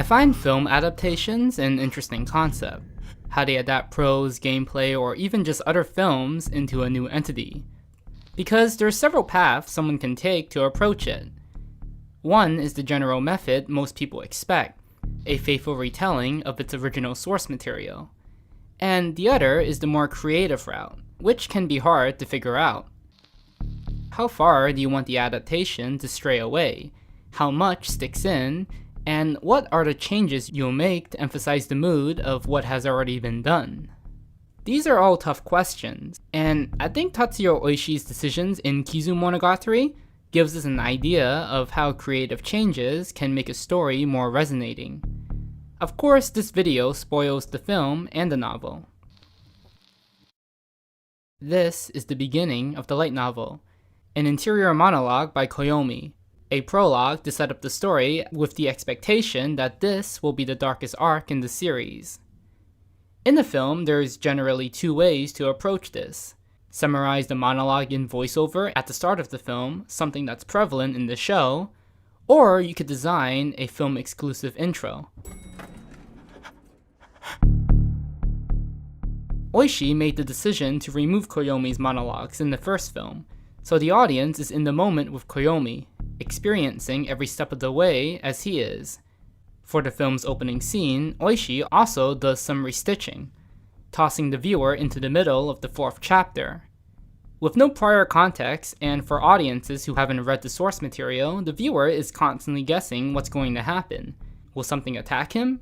find film adaptations an interesting concept, how they adapt prose, gameplay, or even just other films into a new entity. Because there are several paths someone can take to approach it. One is the general method most people expect, a faithful retelling of its original source material. And the other is the more creative route, which can be hard to figure out. How far do you want the adaptation to stray away? How much sticks in? And what are the changes you'll make to emphasize the mood of what has already been done? These are all tough questions, and I think Tatsuya Oishi's decisions in傷物語gives us an idea of how creative changes can make a story more resonating. Of course, this video spoils the film and the novel. This is the beginning of the light novel, an interior monologue by Koyomi, a prologue to set up the story with the expectation that this will be the darkest arc in the series. In the film, there's generally two ways to approach this. Summarize the monologue in voiceover at the start of the film, something that's prevalent in the show, or you could design a film-exclusive intro. Oishi made the decision to remove Koyomi's monologues in the first film, so the audience is in the moment with Koyomi, experiencing every step of the way as he is. For the film's opening scene, Oishi also does some restitching, tossing the viewer into the middle of the fourth chapter. With no prior context, and for audiences who haven't read the source material, the viewer is constantly guessing what's going to happen. Will something attack him?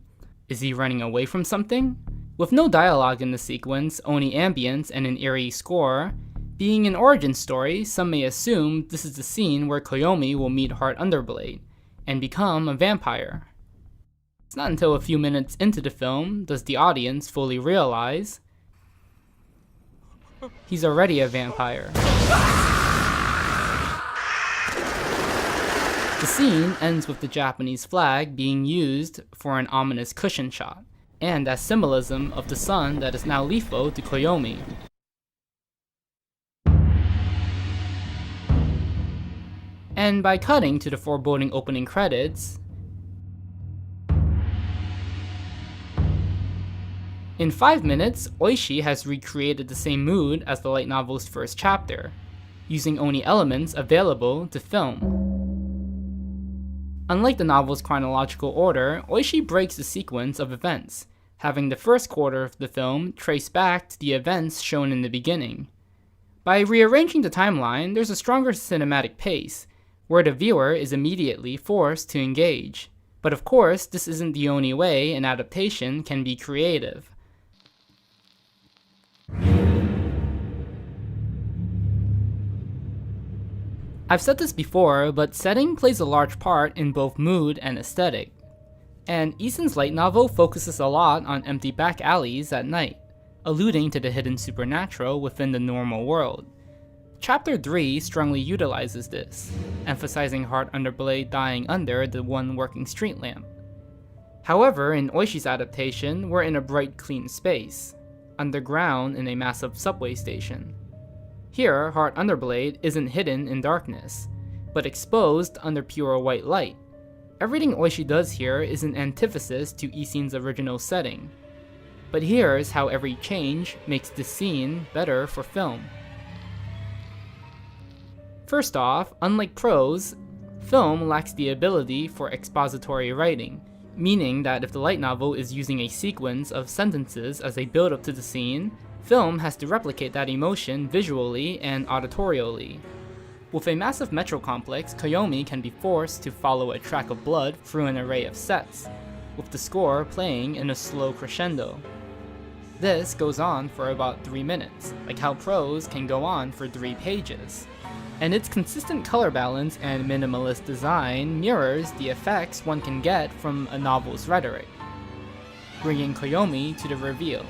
Is he running away from something? With no dialogue in the sequence, only ambience and an eerie score, being an origin story, some may assume this is the scene where Koyomi will meet Heart Underblade and become a vampire. It's not until a few minutes into the film does the audience fully realize he's already a vampire. The scene ends with the Japanese flag being used for an ominous cushion shot, and as symbolism of the sun that is now lethal to Koyomi. And by cutting to the foreboding opening credits, in 5 minutes, Oishi has recreated the same mood as the light novel's first chapter, using only elements available to film. Unlike the novel's chronological order, Oishi breaks the sequence of events, having the first quarter of the film trace back to the events shown in the beginning. By rearranging the timeline, there's a stronger cinematic pace, where the viewer is immediately forced to engage. But of course, this isn't the only way an adaptation can be creative. I've said this before, but setting plays a large part in both mood and aesthetic. And Isen's light novel focuses a lot on empty back alleys at night, alluding to the hidden supernatural within the normal world. Chapter 3 strongly utilizes this, emphasizing Heart Underblade dying under the one working street lamp. However, in Oishi's adaptation, we're in a bright, clean space, underground in a massive subway station. Here, Heart Underblade isn't hidden in darkness, but exposed under pure white light. Everything Oishi does here is an antithesis to Isen's original setting. But here's how every change makes this scene better for film. First off, unlike prose, film lacks the ability for expository writing, meaning that if the light novel is using a sequence of sentences as a build-up to the scene, film has to replicate that emotion visually and auditorially. With a massive metro complex, Koyomi can be forced to follow a track of blood through an array of sets, with the score playing in a slow crescendo. This goes on for about 3 minutes, like how prose can go on for 3 pages. And its consistent color balance and minimalist design mirrors the effects one can get from a novel's rhetoric, bringing Koyomi to the reveal.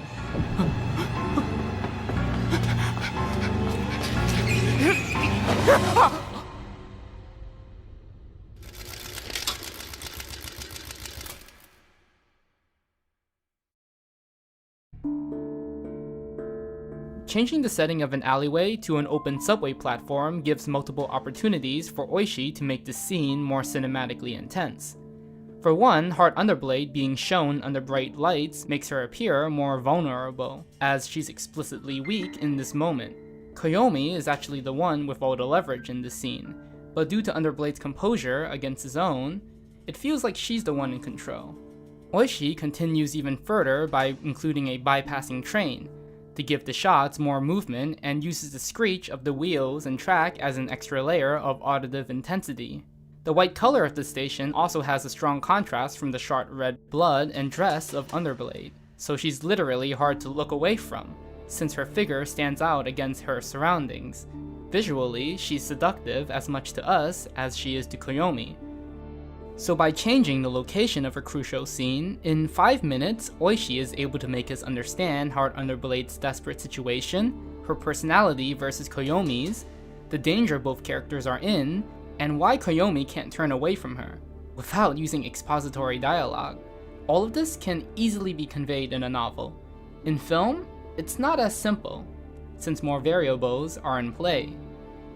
Changing the setting of an alleyway to an open subway platform gives multiple opportunities for Oishi to make the scene more cinematically intense. For one, Heart Underblade being shown under bright lights makes her appear more vulnerable, as she's explicitly weak in this moment. Koyomi is actually the one with all the leverage in this scene, but due to Underblade's composure against his own, it feels like she's the one in control. Oishi continues even further by including a bypassing train to give the shots more movement and uses the screech of the wheels and track as an extra layer of auditive intensity. The white color of the station also has a strong contrast from the sharp red blood and dress of Underblade, so she's literally hard to look away from, since her figure stands out against her surroundings. Visually, she's seductive as much to us as she is to Koyomi. So by changing the location of a crucial scene, in 5 minutes, Oishi is able to make us understand Heart Underblade's desperate situation, her personality versus Koyomi's, the danger both characters are in, and why Koyomi can't turn away from her, without using expository dialogue. All of this can easily be conveyed in a novel. In film, it's not as simple, since more variables are in play.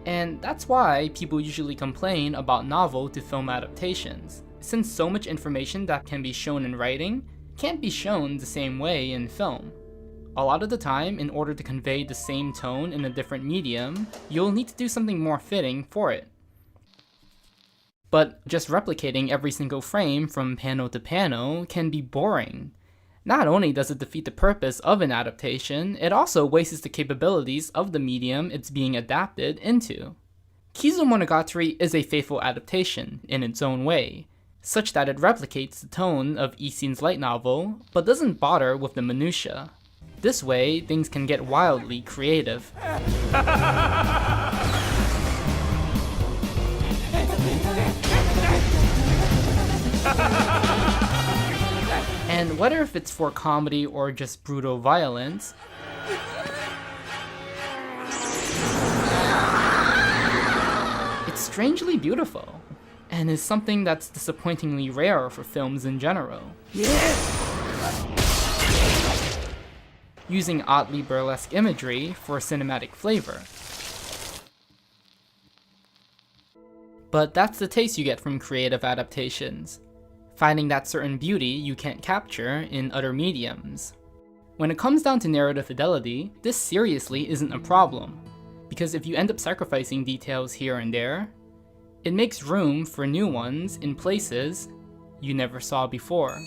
And that's why people usually complain about novel to film adaptations, since so much information that can be shown in writing can't be shown the same way in film. A lot of the time, in order to convey the same tone in a different medium, you'll need to do something more fitting for it. But just replicating every single frame from panel to panel can be boring. Not only does it defeat the purpose of an adaptation, it also wastes the capabilities of the medium it's being adapted into. Kizumonogatari is a faithful adaptation in its own way, such that it replicates the tone of Isin's light novel, but doesn't bother with the minutiae. This way, things can get wildly creative. And whether if it's for comedy or just brutal violence, it's strangely beautiful, and is something that's disappointingly rare for films in general. Using oddly burlesque imagery for cinematic flavor. But that's the taste you get from creative adaptations, finding that certain beauty you can't capture in other mediums. When it comes down to narrative fidelity, this seriously isn't a problem, because if you end up sacrificing details here and there, it makes room for new ones in places you never saw before.